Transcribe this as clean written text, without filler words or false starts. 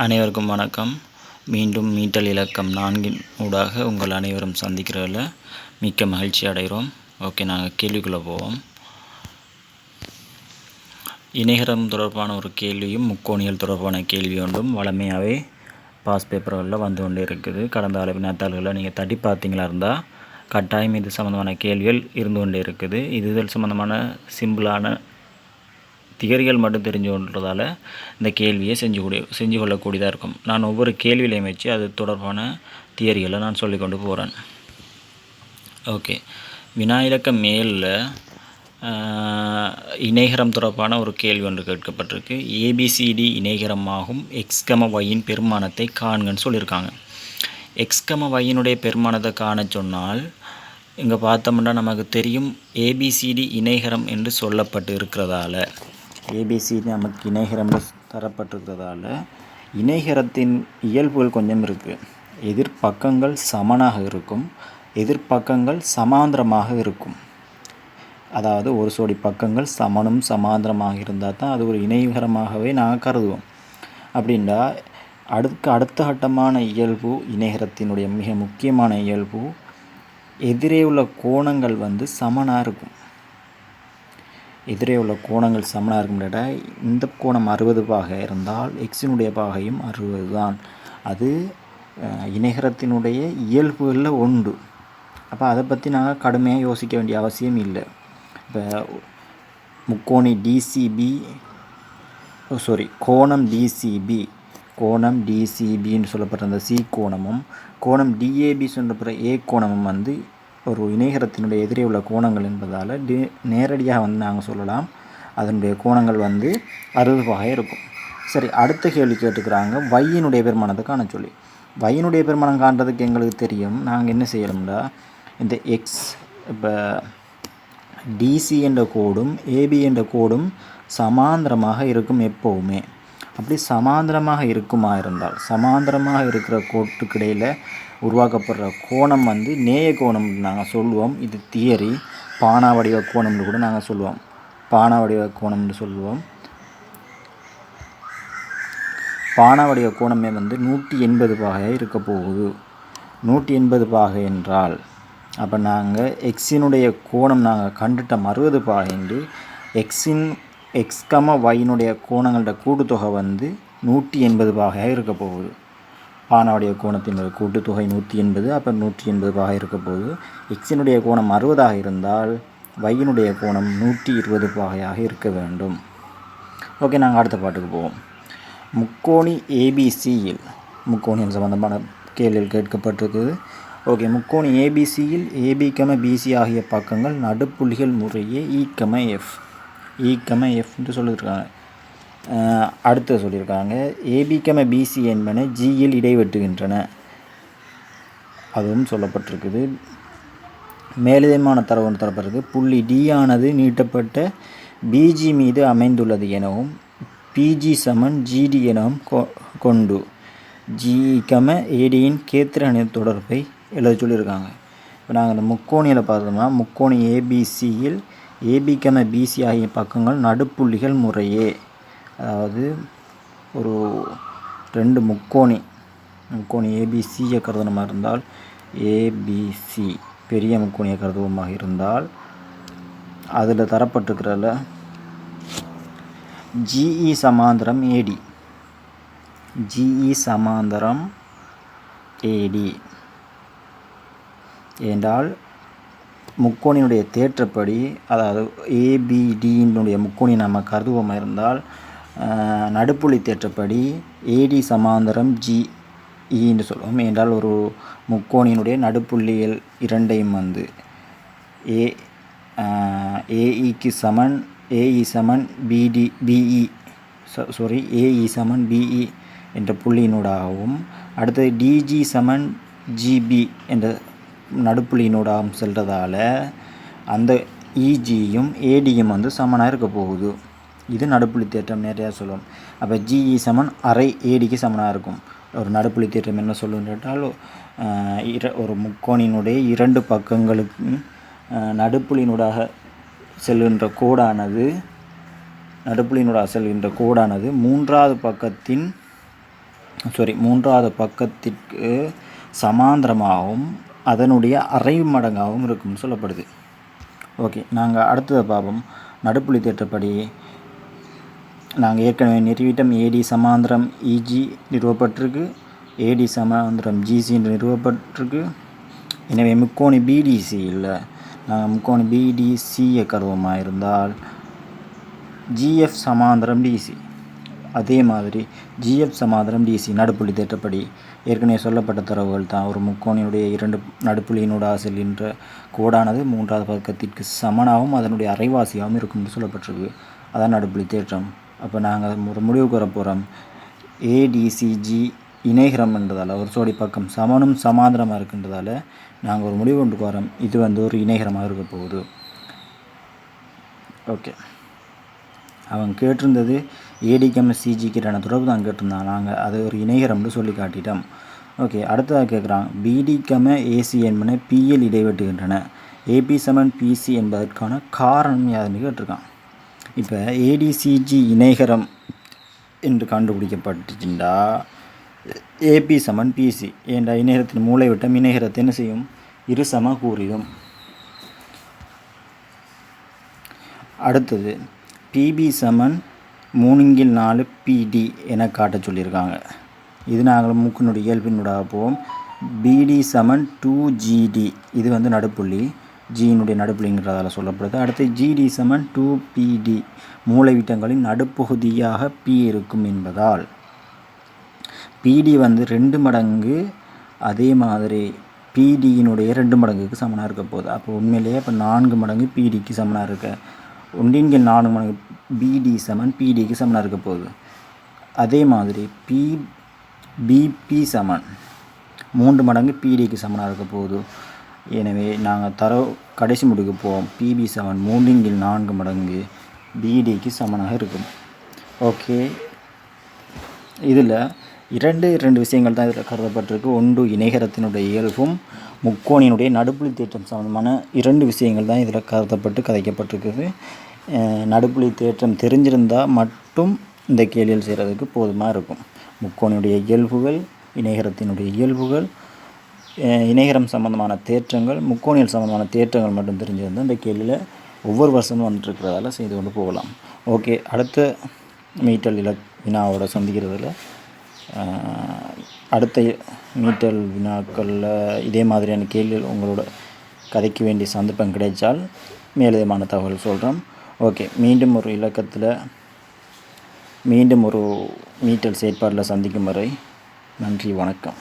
அனைவருக்கும் வணக்கம். மீண்டும் மீட்டல் இலக்கம் 4 ஊடாக உங்கள் அனைவரும் சந்திக்கிறதில் மிக்க மகிழ்ச்சி அடைகிறோம். ஓகே, நாங்கள் கேள்விக்குள்ளே போவோம். இணைகரம் தொடர்பான ஒரு கேள்வியும் முக்கோணியல் தொடர்பான கேள்வி ஒன்றும் வழமையாகவே பாஸ் பேப்பர்களில் வந்து கொண்டே இருக்குது. கடந்த கால வினாத்தாள்களை நீங்கள் தட்டி பார்த்தீங்களா இருந்தால் கட்டாயம் இது சம்மந்தமான கேள்விகள் இருந்து கொண்டே இருக்குது. இதுதல் சம்மந்தமான சிம்பிளான தியரிகள் மட்டும் தெரிஞ்சு கொள்றதால இந்த கேள்வியை செஞ்சு கொள்ளக்கூடியதாக இருக்கும். நான் ஒவ்வொரு கேள்வியிலையும் வச்சு அது தொடர்பான தியரிகளை நான் சொல்லிக்கொண்டு போகிறேன். ஓகே, வினா இலக்கம் மேலில் இணைகரம் தொடர்பான ஒரு கேள்வி ஒன்று கேட்கப்பட்டிருக்கு. ஏபிசிடி இணைகரமாகும் எக்ஸ்கம பெருமானத்தை காண்கன்னு சொல்லியிருக்காங்க. எக்ஸ்கம ஒயினுடைய பெருமானத்தை காண சொன்னால் இங்கே பார்த்தோம்னா நமக்கு தெரியும் ஏபிசிடி இணைகரம் என்று சொல்லப்பட்டு இருக்கிறதால, ஏபிசிடி நமக்கு இணைகரம் தரப்பட்டிருக்கிறதால இணைகரத்தின் இயல்புகள் கொஞ்சம் இருக்குது. எதிர்பக்கங்கள் சமனாக இருக்கும், எதிர்பக்கங்கள் சமாந்திரமாக இருக்கும். அதாவது ஒரு சோடி பக்கங்கள் சமனும் சமாந்திரமாக இருந்தால் தான் அது ஒரு இணைகரமாகவே நாங்கள் கருதுவோம். அப்படின்னா அடுத்த கட்டமான இயல்பு இணைகரத்தினுடைய மிக முக்கியமான இயல்பு எதிரே உள்ள கோணங்கள் சமனாக இருக்கும். எதிரே உள்ள கோணங்கள் சமனாக இருக்கும்டா, இந்த கோணம் 60 பாகை இருந்தால் எக்ஸினுடைய பாகையும் 60 தான். அது இணைகரத்தினுடைய இயல்புகளில் உண்டு. அப்போ அதை பற்றி நாங்கள் கடுமையாக யோசிக்க வேண்டிய அவசியம் இல்லை. இப்போ முக்கோணி கோணம் டிசிபின்னு சொல்லப்படுற அந்த சி கோணமும் கோணம் டிஏபி சொல்லப்படுற ஏ கோணமும் ஒரு இணைகரத்தினுடைய எதிரே உள்ள கோணங்கள் என்பதால் நேரடியாக நாங்கள் சொல்லலாம் அதனுடைய கோணங்கள் 60 பாகை இருக்கும். சரி, அடுத்த கேள்வி கேட்டுக்கிறாங்க வையினுடைய பெருமானத்தை காண சொல்லி. வையினுடைய பெருமானம் காண்றதுக்கு எங்களுக்கு தெரியும். நாங்கள் என்ன செய்யணும்னா இந்த எக்ஸ் இப்போ டிசி என்ற கோடும் ஏபி என்ற கோடும் சமாந்திரமாக இருக்கும் எப்போவுமே. அப்படி சமாந்திரமாக இருக்குமா இருந்தால் சமாந்திரமாக இருக்கிற கோட்டுக்கிடையில் உருவாக்கப்படுற கோணம் நேய கோணம் நாங்கள் சொல்லுவோம். இது தியரி. பானா வடிவ கோணம்னு கூட நாங்கள் சொல்லுவோம். பானா வடிவ கோணம்னு சொல்லுவோம். பானா வடிவ கோணமே 180 பாகையாக இருக்க போகுது. 180 பாகை என்றால் அப்போ நாங்கள் எக்ஸினுடைய கோணம் நாங்கள் கண்டுட்டோம் 60 பாகை என்று. எக்ஸ்கம ஒயினுடைய கோணங்களோட கூட்டுத்தொகை 180 பாகையாக இருக்க போகுது. பானாவுடைய கோணத்தினுடைய கூட்டுத்தொகை 180. அப்போ 180 பாகை இருக்க போகுது. எக்ஸினுடைய கோணம் 60 இருந்தால் ஒயினுடைய கோணம் 120 பாகையாக இருக்க வேண்டும். ஓகே, நாங்கள் அடுத்த பாட்டுக்கு போவோம். முக்கோணி ஏபிசியில் முக்கோணியின் சம்பந்தமான கேள்விகள் கேட்கப்பட்டிருக்குது. ஓகே, முக்கோணி ஏபிசியில் ஏபிகம பிசி ஆகிய பக்கங்கள் நடுப்புள்ளிகள் முறையே ஈகம எஃப் என்று சொல்லியிருக்காங்க. அடுத்து சொல்லியிருக்காங்க ஏபிகம பிசி என்பன ஜியில் இடைவெட்டுகின்றன. அதுவும் சொல்லப்பட்டிருக்குது. மேலதிகமான தரவு ஒன்று தரப்பட்டிருக்கு. புள்ளி டி ஆனது நீட்டப்பட்ட பிஜி மீது அமைந்துள்ளது எனவும் பிஜி சமன் ஜிடி எனவும் கொண்டு ஜிகம ஏடியின் கேத்திர தொடர்பை எழுத சொல்லியிருக்காங்க. இப்போ நாங்கள் இந்த முக்கோணியில் பார்த்தோம்னா முக்கோணி ஏபிசியில் ஏபிகம பிசி ஆகிய பக்கங்கள் நடுப்புள்ளிகள் முறையே, அதாவது ஒரு 2 முக்கோணி ஏபிசியை கருதுனமாக இருந்தால் ஏபிசி பெரிய முக்கோணியை கருதுவமாக இருந்தால் அதில் தரப்பட்டிருக்கிறதுல ஜிஇ சமாந்தரம் ஏடி என்றால் முக்கோணியினுடைய தேற்றப்படி, அதாவது ஏபிடியினுடைய முக்கோணி நம்ம கருதுவமாக இருந்தால் நடுப்புள்ளி தேற்றப்படி ஏடி சமாந்தரம் ஜிஇன்னு சொல்லுவோம். என்றால் ஒரு முக்கோணியினுடைய நடுப்புள்ளிகள் இரண்டையும் ஏஇக்கு சமன் ஏஇ சமன் பிஇ என்ற புள்ளியினூடாகவும் அடுத்தது டிஜி சமன் ஜிபி என்ற நடுப்புள்ளியினூடாகவும் செல்றதால அந்த இஜியும் ஏடியும் சமனாக இருக்க போகுது. இது நடுப்புள்ளி தேற்றம் நேரடியாக சொல்லுவோம். அப்போ ஜிஇ சமன் அரை ஏடிக்கு சமனாக இருக்கும். ஒரு நடுப்புள்ளி தேற்றம் என்ன சொல்லுன்றால் ஒரு முக்கோணியினுடைய 2 பக்கங்களுக்கு நடுப்புள்ளியினூடாக செல்கின்ற கோடானது 3வது பக்கத்தின் மூன்றாவது பக்கத்திற்கு சமாந்தரமாகவும் அதனுடைய அரை மடங்காகவும் இருக்கும்னு சொல்லப்படுது. ஓகே, நாங்கள் அடுத்ததை பார்ப்போம். நடுப்புள்ளி தேற்றப்படி நாங்கள் ஏற்கனவே நிறுவிட்டம் ஏடி சமாந்திரம் இஜி நிறுவப்பட்டிருக்கு, ஏடி சமாந்திரம் ஜிசி நிறுவப்பட்டிருக்கு. எனவே முக்கோணி பிடிசி இல்லை, நாங்கள் முக்கோணி பிடிசியை கருவமாக இருந்தால் ஜிஎஃப் சமாந்திரம் டிசி, அதே மாதிரி ஜிஎஃப் சமாந்திரம் டிசி நடுப்புள்ளி தேற்றப்படி ஏற்கனவே சொல்லப்பட்ட தரவுகள் தான். ஒரு முக்கோணியுடைய 2 நடுப்புள்ளியினூடாக செல்கின்ற கோடானது மூன்றாவது பக்கத்திற்கு சமனாகவும் அதனுடைய அரைவாசியாகவும் இருக்கும் என்று சொல்லப்பட்டிருக்கு. அதான் நடுப்புள்ளி தேற்றம். அப்போ நாங்கள் ஒரு முடிவுக்கு வர போகிறோம். ஏடிசிஜி இணைகரம் என்றதால் ஒரு சோடி பக்கம் சமனும் சமாந்தரமாக இருக்கின்றதால நாங்கள் ஒரு முடிவு கொண்டு வரோம். இது ஒரு இணைகரமாக இருக்க போகுது. ஓகே, அவங்க கேட்டிருந்தது ஏடிக்கும் சிஜிக்கு தொடர்பு தான் கேட்டிருந்தாங்க. நாங்கள் அது ஒரு இணைகரம்னு சொல்லி காட்டிட்டோம். ஓகே, அடுத்ததாக கேட்குறாங்க பிடிக்கம ஏசி என்பன பிஎல் இடைவெட்டுகின்றன, ஏபி சமன் பிசி என்பதற்கான காரணம் யாருன்னு கேட்டிருக்கான். இப்போ ஏடிசிஜி இணைகரம் என்று கண்டுபிடிக்கப்பட்டுச்சுண்டா ஏபி சமன் பிசி என்ற இணைகரத்தின் மூலைவிட்டம் இணைகரத்தை என்ன செய்யும், இரு சம கூறிடும். அடுத்தது பிபி சமன் 3/4 பிடி என காட்ட சொல்லியிருக்காங்க. இது நாங்கள் மூக்கினுடைய இயல்பினூடாக போவோம். பிடி சமன் 2GD, இது நடுப்புள்ளி, ஜியினுடைய நடுப்புள்ளிங்கிறதால சொல்லப்படுது. அடுத்து ஜிடி சமன் 2PD, மூலைவிட்டங்களின் நடுப்பகுதியாக பி இருக்கும் என்பதால் பிடி 2 மடங்கு, அதே மாதிரி பிடியினுடைய 2 மடங்குக்கு சமனாக இருக்க போகுது. அப்போ உண்மையிலேயே இப்போ 4 மடங்கு பிடிக்கு சமனாக இருக்க, 1/4 மடங்கு பிடி சமன் பிடிக்கு சமனாக இருக்க போகுது. அதே மாதிரி பிபி சமன் 3 மடங்கு பிடிக்கு சமனாக இருக்க போகுது. எனவே நாங்கள் கடைசி முடிவுக்கு போவோம். பிபி சமன் 3/4 மடங்கு பிடிக்கு சமனாக இருக்கும். ஓகே, இதில் இரண்டு விஷயங்கள் தான் இதில் கருதப்பட்டிருக்கு. ஒன்று இணைகரத்தினுடைய இயல்பும் முக்கோணியினுடைய நடுப்புள்ளி தேற்றம் சம்பந்தமான 2 விஷயங்கள் தான் இதில் கருதப்பட்டு கதைக்கப்பட்டிருக்குது. நடுப்புள்ளி தேற்றம் தெரிஞ்சிருந்தால் மட்டும் இந்த கேள்வியில் செய்கிறதுக்கு போதுமாக இருக்கும். முக்கோணியுடைய இயல்புகள், இணைகரத்தினுடைய இயல்புகள், இணைகரம் சம்பந்தமான தேற்றங்கள், முக்கோணியல் சம்பந்தமான தேற்றங்கள் மட்டும் தெரிஞ்சிருந்தால் இந்த கேள்வியில் ஒவ்வொரு வருஷமும் வந்துட்டுருக்கிறதால செய்து கொண்டு போகலாம். ஓகே, அடுத்த மீட்டல் வினாவோட சந்திக்கிறதுல அடுத்த மீட்டல் வினாக்களில் இதே மாதிரியான கேள்விகள் உங்களோட கதைக்க வேண்டிய சந்தர்ப்பம் கிடைச்சால் மேலதிகமான தகவல் சொல்கிறோம். ஓகே, மீண்டும் ஒரு இலக்கத்தில் மீண்டும் ஒரு மீட்டல் செயற்பாடில் சந்திக்கும் வரை நன்றி, வணக்கம்.